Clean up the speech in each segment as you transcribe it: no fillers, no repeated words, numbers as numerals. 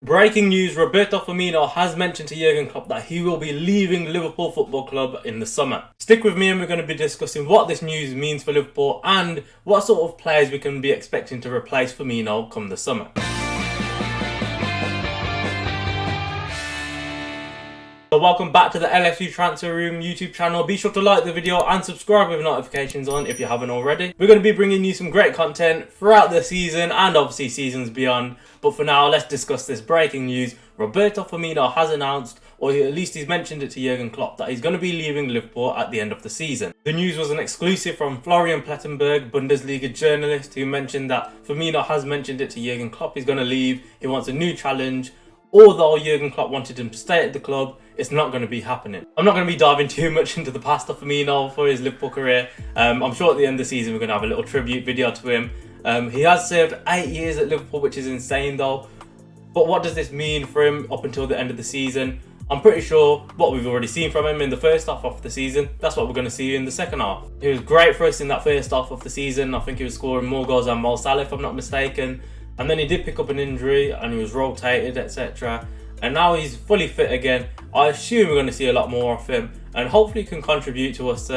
Breaking news, Roberto Firmino has mentioned to Jurgen Klopp that he will be leaving Liverpool Football Club in the summer. Stick with me and we're going to be discussing what this news means for Liverpool and what sort of players we can be expecting to replace Firmino come the summer. So welcome back to the LFC Transfer Room YouTube channel. Be sure to like the video and subscribe with notifications on if you haven't already. We're going to be bringing you some great content throughout the season and obviously seasons beyond. But for now, let's discuss this breaking news. Roberto Firmino has announced, or at least he's mentioned it to Jurgen Klopp, that he's going to be leaving Liverpool at the end of the season. The news was an exclusive from Florian Plettenberg, Bundesliga journalist, who mentioned that Firmino has mentioned it to Jurgen Klopp. He's going to leave. He wants a new challenge. Although Jurgen Klopp wanted him to stay at the club, it's not going to be happening. I'm not going to be diving too much into the past of Firmino for his Liverpool career. I'm sure at the end of the season we're going to have a little tribute video to him. He has served 8 years at Liverpool, which is insane though. But what does this mean for him up until the end of the season? I'm pretty sure what we've already seen from him in the first half of the season, that's what we're going to see in the second half. He was great for us in that first half of the season. I think he was scoring more goals than Mo Salah, if I'm not mistaken. And then he did pick up an injury and he was rotated, etc. And now he's fully fit again. I assume we're going to see a lot more of him and hopefully can contribute to us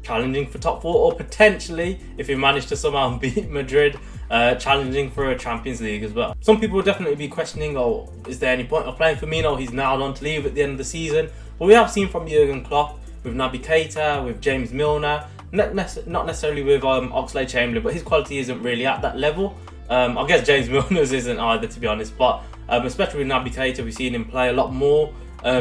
challenging for top 4 or potentially, if he managed to somehow beat Madrid, challenging for a Champions League as well. Some people will definitely be questioning, oh, is there any point of playing Firmino? He's now on to leave at the end of the season. But we have seen from Jurgen Klopp with Naby Keita, with James Milner, not necessarily with Oxlade-Chamberlain, but his quality isn't really at that level. I guess James Milner's isn't either, to be honest, but especially with Naby Keita, we've seen him play a lot more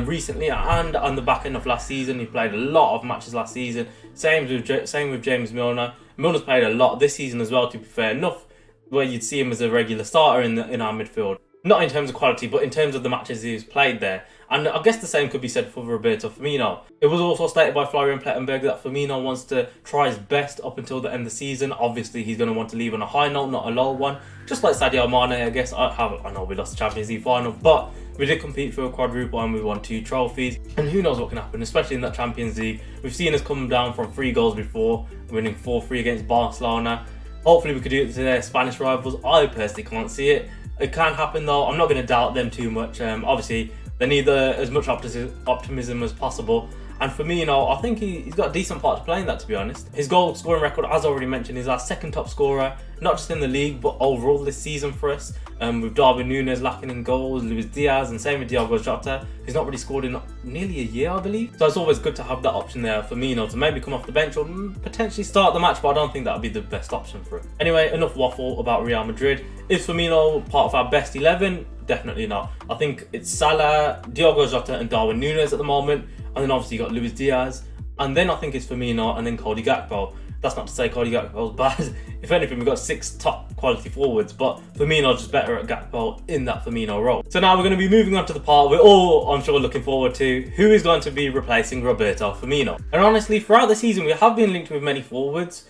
recently, and on the back end of last season, he played a lot of matches last season. Same with James Milner. Milner's played a lot this season as well, to be fair, enough where you'd see him as a regular starter in our midfield. Not in terms of quality, but in terms of the matches he's played there. And I guess the same could be said for Roberto Firmino. It was also stated by Florian Plettenberg that Firmino wants to try his best up until the end of the season. Obviously, he's going to want to leave on a high note, not a low one. Just like Sadio Mane, I guess. I know we lost the Champions League final, but we did compete for a quadruple and we won 2 trophies. And who knows what can happen, especially in that Champions League. We've seen us come down from 3 goals before, winning 4-3 against Barcelona. Hopefully we could do it to their Spanish rivals. I personally can't see it. It can happen though. I'm not going to doubt them too much. Obviously, they need as much optimism as possible. And Firmino, I think he's got a decent part to play in that, to be honest. His goal scoring record, as already mentioned, is our 2nd top scorer, not just in the league, but overall this season for us. With Darwin Núñez lacking in goals, Luis Diaz, and same with Diogo Jota, who's not really scored in nearly a year, I believe. So it's always good to have that option there for Firmino to maybe come off the bench or potentially start the match, but I don't think that would be the best option for him. Anyway, enough waffle about Real Madrid. Is Firmino part of our best 11? Definitely not. I think it's Salah, Diogo Jota, and Darwin Núñez at the moment. And then obviously you got Luis Diaz. And then I think it's Firmino and then Cody Gakpo. That's not to say Cody Gakpo's bad. If anything, we've got 6 top quality forwards, but Firmino's just better at Gakpo in that Firmino role. So now we're going to be moving on to the part we're all, I'm sure, looking forward to. Who is going to be replacing Roberto Firmino? And honestly, throughout the season, we have been linked with many forwards,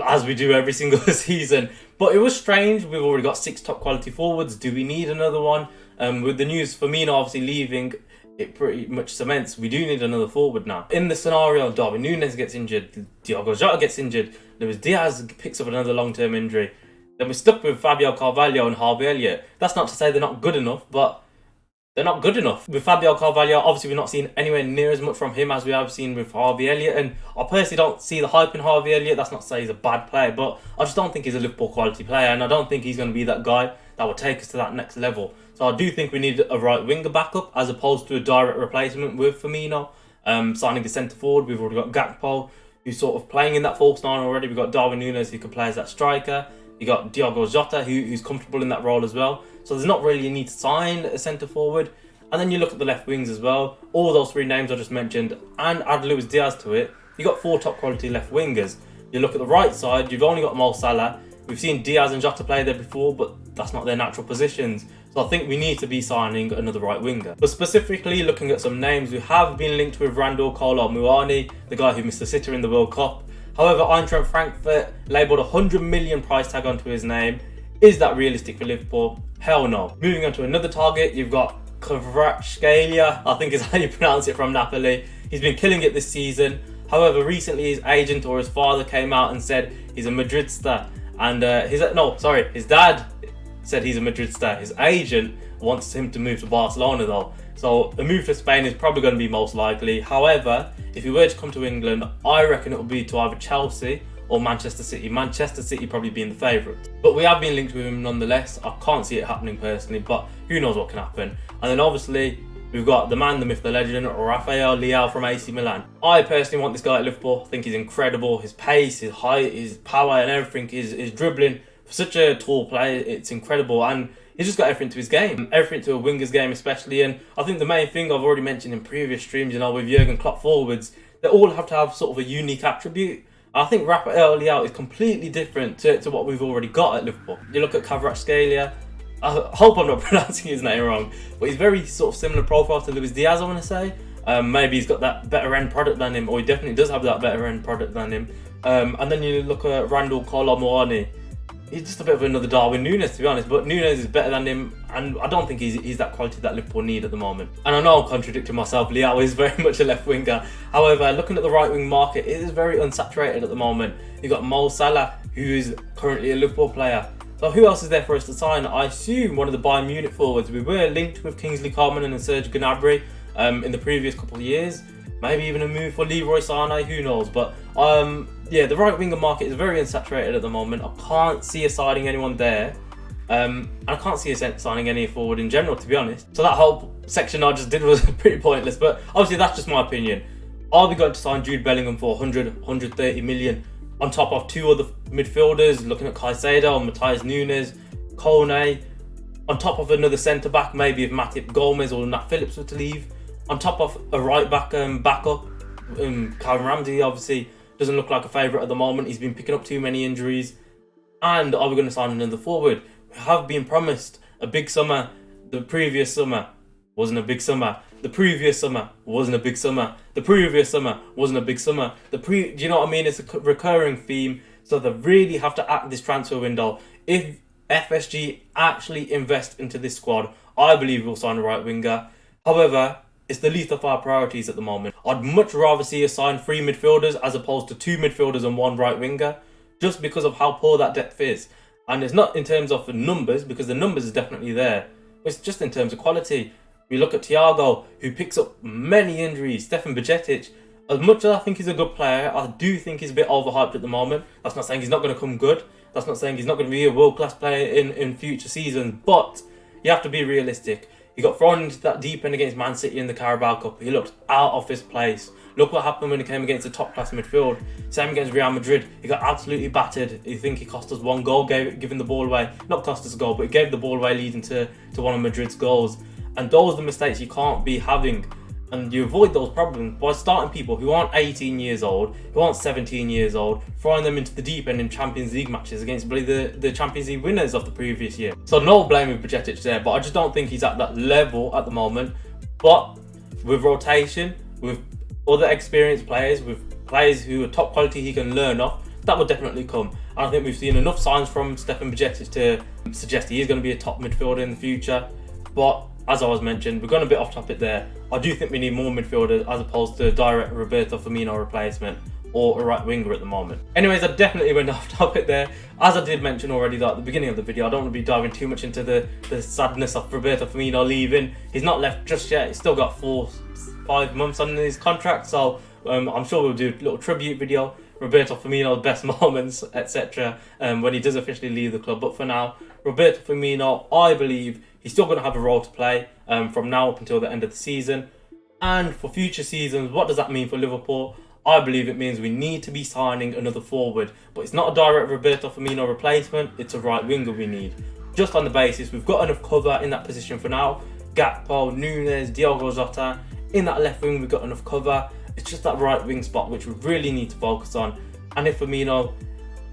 as we do every single season. But it was strange. We've already got 6 top quality forwards. Do we need another one? With the news, Firmino obviously leaving, it pretty much cements we do need another forward now. In the scenario, Darwin Núñez gets injured, Diogo Jota gets injured, Luis Diaz picks up another long-term injury, then we're stuck with Fabio Carvalho and Harvey Elliott. That's not to say they're not good enough, but they're not good enough. With Fabio Carvalho, obviously we've not seen anywhere near as much from him as we have seen with Harvey Elliott, and I personally don't see the hype in Harvey Elliott. That's not to say he's a bad player, but I just don't think he's a Liverpool quality player, and I don't think he's going to be that guy that will take us to that next level. So I do think we need a right winger backup as opposed to a direct replacement with Firmino. Signing a centre forward, we've already got Gakpo, who's sort of playing in that false 9 already. We've got Darwin Núñez, who can play as that striker. You got Diogo Jota, who's comfortable in that role as well. So there's not really a need to sign a centre forward. And then you look at the left wings as well. All those 3 names I just mentioned, and add Luis Diaz to it, you got 4 top quality left wingers. You look at the right side, you've only got Mo Salah. We've seen Diaz and Jota play there before, but that's not their natural positions. So I think we need to be signing another right winger. But specifically looking at some names, we have been linked with Randal Kolo Muani, the guy who missed the sitter in the World Cup. However, Eintracht Frankfurt labelled a 100 million price tag onto his name. Is that realistic for Liverpool? Hell no. Moving on to another target, you've got Kvaratskhelia, I think is how you pronounce it, from Napoli. He's been killing it this season. However, recently his agent or his father came out and said he's a Madrid star. And his dad said he's a Madrid star. His agent wants him to move to Barcelona though. So a move to Spain is probably going to be most likely. However, if he were to come to England, I reckon it would be to either Chelsea or Manchester City. Manchester City probably being the favourites. But we have been linked with him nonetheless. I can't see it happening personally, but who knows what can happen. And then obviously, we've got the man, the myth, the legend, Rafael Leao from AC Milan. I personally want this guy at Liverpool. I think he's incredible. His pace, his height, his power and everything, his dribbling. For such a tall player, it's incredible. And he's just got everything to his game. Everything to a winger's game especially. And I think the main thing I've already mentioned in previous streams, with Jurgen Klopp forwards, they all have to have sort of a unique attribute. I think Rafael Leao is completely different to what we've already got at Liverpool. You look at Kvaratskhelia, I hope I'm not pronouncing his name wrong, but he's very sort of similar profile to Luis Diaz, I want to say. Maybe he's got that better end product than him, or he definitely does have that better end product than him. And then you look at Randal Kolo Muani. He's just a bit of another Darwin Núñez, to be honest, but Núñez is better than him, and I don't think he's that quality that Liverpool need at the moment. And I know I'm contradicting myself, Leao is very much a left winger. However, looking at the right wing market, it is very unsaturated at the moment. You've got Mo Salah, who is currently a Liverpool player. So who else is there for us to sign? I assume one of the Bayern Munich forwards. We were linked with Kingsley Coman and Serge Gnabry in the previous couple of years. Maybe even a move for Leroy Sané, who knows? But yeah, the right winger market is very unsaturated at the moment. I can't see us signing anyone there. And I can't see us signing any forward in general, to be honest. So that whole section I just did was pretty pointless. But obviously that's just my opinion. Are we going to sign Jude Bellingham for 130 million on top of two other midfielders, looking at Caicedo, Matheus Nunes, Kone, on top of another centre-back, maybe if Matip Gomez or Nat Phillips were to leave, on top of a right-back backup? Calvin Ramsey obviously doesn't look like a favourite at the moment. He's been picking up too many injuries. And are we going to sign another forward? We have been promised a big summer. The previous summer wasn't a big summer. The previous summer wasn't a big summer. The previous summer wasn't a big summer. Do you know what I mean? It's a recurring theme. So they really have to act this transfer window. If FSG actually invest into this squad, I believe we'll sign a right winger. However, it's the least of our priorities at the moment. I'd much rather see us sign 3 midfielders as opposed to 2 midfielders and 1 right winger, just because of how poor that depth is. And it's not in terms of the numbers, because the numbers is definitely there. It's just in terms of quality. We look at Thiago, who picks up many injuries. Stefan Bajcetic, as much as I think he's a good player, I do think he's a bit overhyped at the moment. That's not saying he's not going to come good. That's not saying he's not going to be a world-class player in future seasons. But you have to be realistic. He got thrown into that deep end against Man City in the Carabao Cup. He looked out of his place. Look what happened when he came against the top-class midfield. Same against Real Madrid. He got absolutely battered. You think he cost us 1 goal, giving the ball away. Not cost us a goal, but he gave the ball away, leading to one of Madrid's goals. And those are the mistakes you can't be having. And you avoid those problems by starting people who aren't 18 years old, who aren't 17 years old, throwing them into the deep end in Champions League matches against the Champions League winners of the previous year. So no blame with Bajcetic there, but I just don't think he's at that level at the moment. But with rotation, with other experienced players, with players who are top quality he can learn off, that will definitely come. And I think we've seen enough signs from Stefan Bajcetic to suggest he is going to be a top midfielder in the future. But as I was mentioned, we're going a bit off topic there. I do think we need more midfielders as opposed to a direct Roberto Firmino replacement or a right winger at the moment. Anyways, I definitely went off topic there. As I did mention already at the beginning of the video, I don't want to be diving too much into the sadness of Roberto Firmino leaving. He's not left just yet. He's still got 4-5 months on his contract, so I'm sure we'll do a little tribute video. Roberto Firmino's best moments, etc. When he does officially leave the club. But for now, Roberto Firmino, I believe he's still going to have a role to play from now up until the end of the season. And for future seasons, what does that mean for Liverpool? I believe it means we need to be signing another forward. But it's not a direct Roberto Firmino replacement, it's a right winger we need. Just on the basis, we've got enough cover in that position for now. Gakpo, Nunes, Diogo Jota. In that left wing, we've got enough cover. It's just that right wing spot which we really need to focus on. And if Firmino,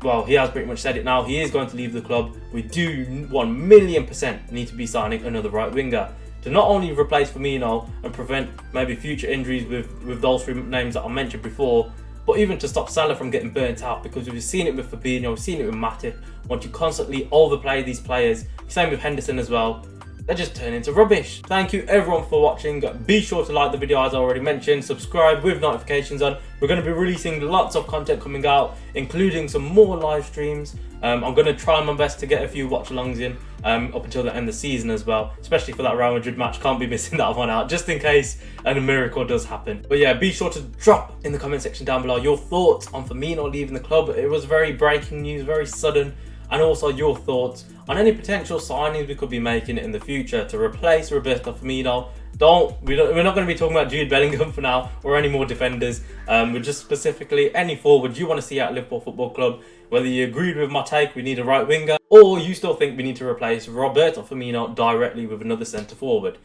well, he has pretty much said it now, he is going to leave the club, we do 1,000,000% need to be signing another right winger to not only replace Firmino and prevent maybe future injuries with those 3 names that I mentioned before, but even to stop Salah from getting burnt out, because we've seen it with Fabinho, we've seen it with Matip. Once you constantly overplay these players, same with Henderson as well, they just turn into rubbish. Thank you everyone for watching. Be sure to like the video as I already mentioned, subscribe with notifications on. We're going to be releasing lots of content coming out, including some more live streams. I'm going to try my best to get a few watch alongs in up until the end of the season as well, especially for that Real Madrid match. Can't be missing that one out just in case a miracle does happen. But yeah, be sure to drop in the comment section down below your thoughts on Firmino leaving the club. It was very breaking news, very sudden, and also your thoughts on any potential signings we could be making in the future to replace Roberto Firmino. We're not going to be talking about Jude Bellingham for now or any more defenders. We're just specifically any forward you want to see at Liverpool Football Club. Whether you agreed with my take, we need a right winger, or you still think we need to replace Roberto Firmino directly with another centre forward.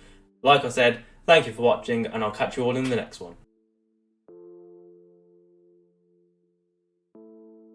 Like I said, thank you for watching, and I'll catch you all in the next one.